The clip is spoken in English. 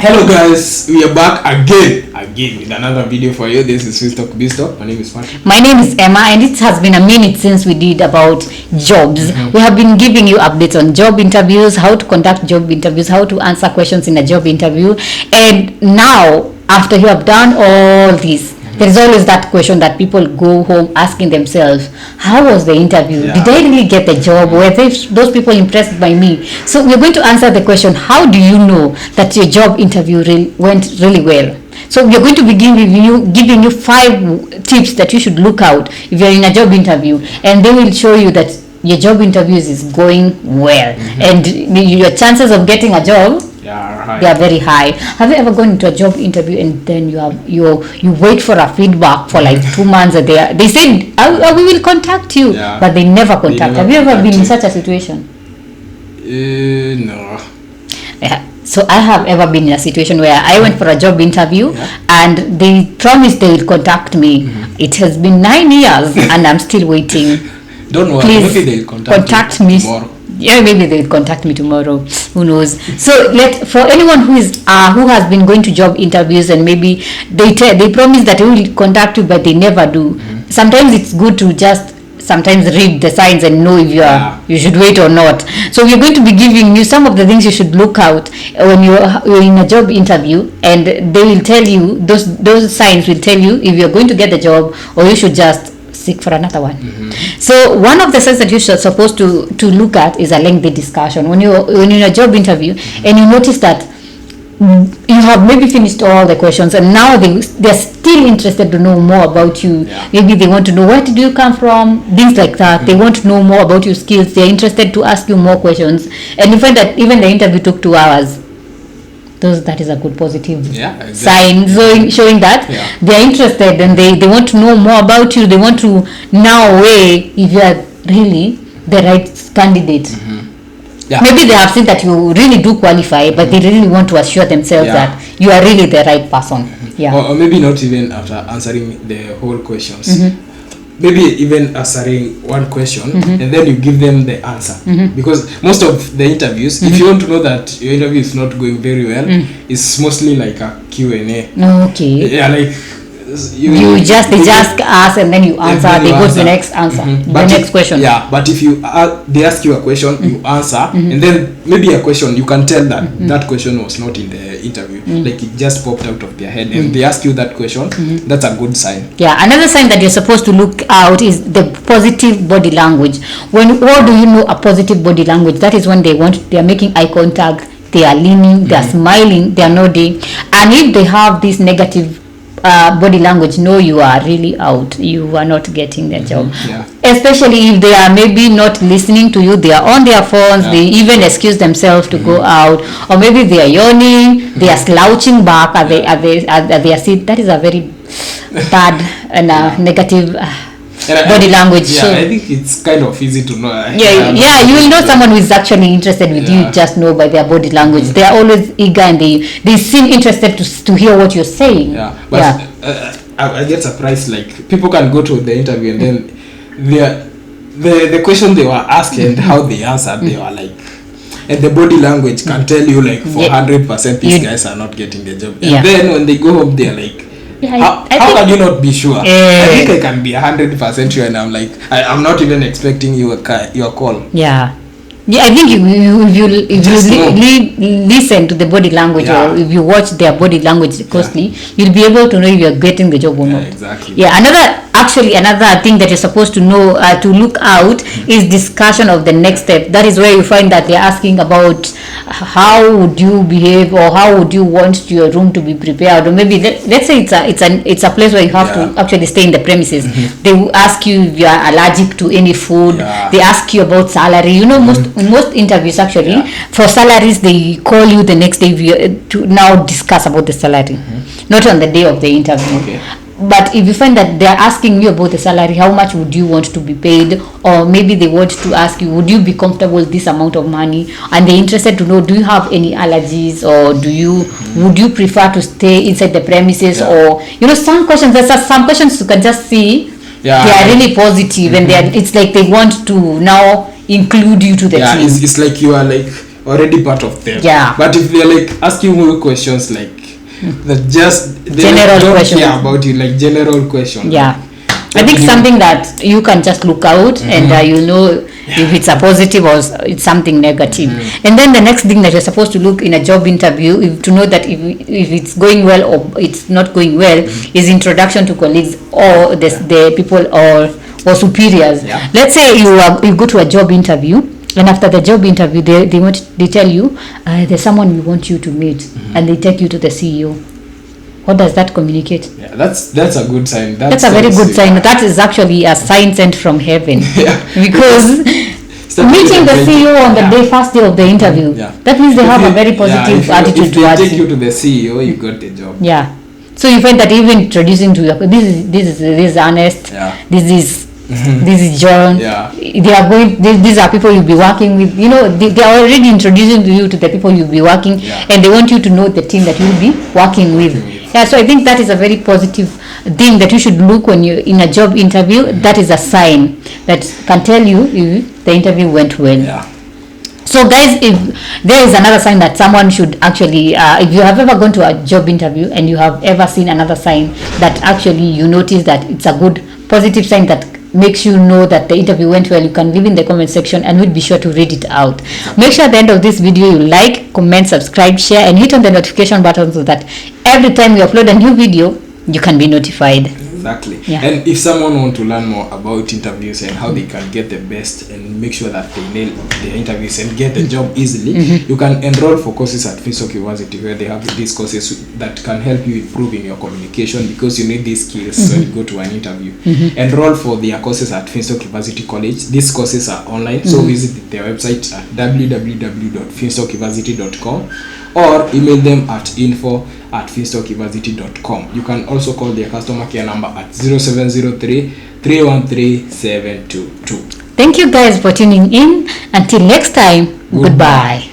Hello guys, we are back again with another video for you. This is Swiss Talk Bisto. My name is Martin. My name is Emma, and it has been a minute since we did about jobs. We have been giving you updates on job interviews, how to conduct job interviews, how to answer questions in a job interview. And now, after you have done all this, there is always that question that people go home asking themselves, how was the interview? Did I really get the job? Were those people impressed by me? So we're going to answer the question, how do you know that your job interview went really well? So we're going to be giving you 5 tips that you should look out if you're in a job interview, and they will show you that your job interviews is going well, and your chances of getting a job, they are very high. Have you ever gone into a job interview and then you wait for a feedback for like 2 months? They said we will contact you, but they never contact. Have you ever been in such a situation? No. So I have ever been in a situation where I went for a job interview and they promised they will contact me. It has been 9 years and I'm still waiting. Don't worry, please maybe they'll contact me tomorrow. Yeah, maybe they'll contact me tomorrow. Who knows? So for anyone who has been going to job interviews and maybe they promise that they will contact you but they never do. Sometimes it's good to just sometimes read the signs and know if you should wait or not. So we're going to be giving you some of the things you should look out when you're in a job interview, and they will tell you, those signs will tell you if you're going to get the job or you should just seek for another one. So one of the signs that you're supposed to look at is a lengthy discussion. When you're in a job interview and you notice that you have maybe finished all the questions and now they're still interested to know more about you. Maybe they want to know, where did you come from, things like that. They want to know more about your skills. They're interested to ask you more questions, and you find that even the interview took 2 hours. That is a good positive sign, showing that they are interested and they want to know more about you. They want to now weigh if you are really the right candidate. Maybe they have seen that you really do qualify, but they really want to assure themselves that you are really the right person. Or maybe not even after answering the whole questions. Maybe even answering one question and then you give them the answer, because most of the interviews, if you want to know that your interview is not going very well, it's mostly like a Q&A. Like they just ask and then you answer, they go to the next answer, next question. But if they ask you a question, you answer, and then maybe a question, you can tell that that question was not in the interview, like it just popped out of their head, and they ask you that question. That's a good sign. Another sign that you're supposed to look out is the positive body language. How do you know a positive body language? That is when they are making eye contact, they are leaning, they are smiling, they are nodding. And if they have this negative body language, no, you are really out, you are not getting the job. Especially if they are maybe not listening to you, they are on their phones, they even excuse themselves to go out, or maybe they are yawning, they are slouching back at their seat. That is a very bad and negative body language. I think it's kind of easy to know. You will know someone who is actually interested with you, just know by their body language. They are always eager and they seem interested to hear what you're saying. I get surprised, like people can go to the interview and then the question they were asked and how they answered, they were like, and the body language can tell you like for 100% these guys are not getting the job. And then when they go home, they're like, how can you not be sure? I think I can be 100% sure, and I'm like, I'm not even expecting your call. I think if you listen to the body language, or if you watch their body language closely, you'll be able to know if you're getting the job or not. Another thing that you're supposed to know, to look out, is discussion of the next step. That is where you find that they're asking about how would you behave, or how would you want your room to be prepared, or maybe let's say it's a place where you have to actually stay in the premises. They will ask you if you are allergic to any food. They ask you about salary. Most interviews actually, for salaries, they call you the next day to now discuss about the salary, not on the day of the interview. But if you find that they're asking you about the salary, how much would you want to be paid, or maybe they want to ask you, would you be comfortable with this amount of money, and they're interested to know, do you have any allergies, or would you prefer to stay inside the premises, or some questions. There's some questions you can just see they are really positive, and it's like they want to now include you to the team. It's like you are like already part of them. Yeah. But if they're like asking you questions like that, just they General don't questions. care about you, like general questions. Yeah. I think something that you can just look out and you know if it's a positive or it's something negative. And then the next thing that you're supposed to look in a job interview to know that if it's going well or it's not going well is introduction to colleagues or the people or superiors. Yeah. Let's say you go to a job interview, and after the job interview they tell you there's someone we want you to meet, and they take you to the CEO. What does that communicate? Yeah, that's a good sign. That's a very good sign. That is actually a sign sent from heaven. Because meeting the CEO on the first day of the interview, that means they have a very positive attitude towards you. If they take you to the CEO, you got the job. Yeah. So you find that even introducing to you, this is Ernest, this is John. Yeah. These are people you'll be working with. You know, they are already introducing you to the people you'll be working, and they want you to know the team that you'll be working with. Yeah, so I think that is a very positive thing that you should look when you're in a job interview. That is a sign that can tell you if the interview went well. Yeah. So guys, if there is another sign that someone should actually, if you have ever gone to a job interview and you have ever seen another sign that actually you notice that it's a good positive sign that makes you know that the interview went well, you can leave in the comment section and we'll be sure to read it out. Make sure at the end of this video you like, comment, subscribe, share, and hit on the notification button so that every time we upload a new video you can be notified. Exactly. Yeah. And if someone want to learn more about interviews and how they can get the best and make sure that they nail their interviews and get the job easily, you can enroll for courses at Finstock University, where they have these courses that can help you improve in your communication, because you need these skills when you go to an interview. Enroll for their courses at Finstock University College. These courses are online, so visit their website at www.finstockuniversity.com or email them at info@finstockuniversity.com. You can also call their customer care number at 0703 313 722. Thank you guys for tuning in. Until next time, goodbye.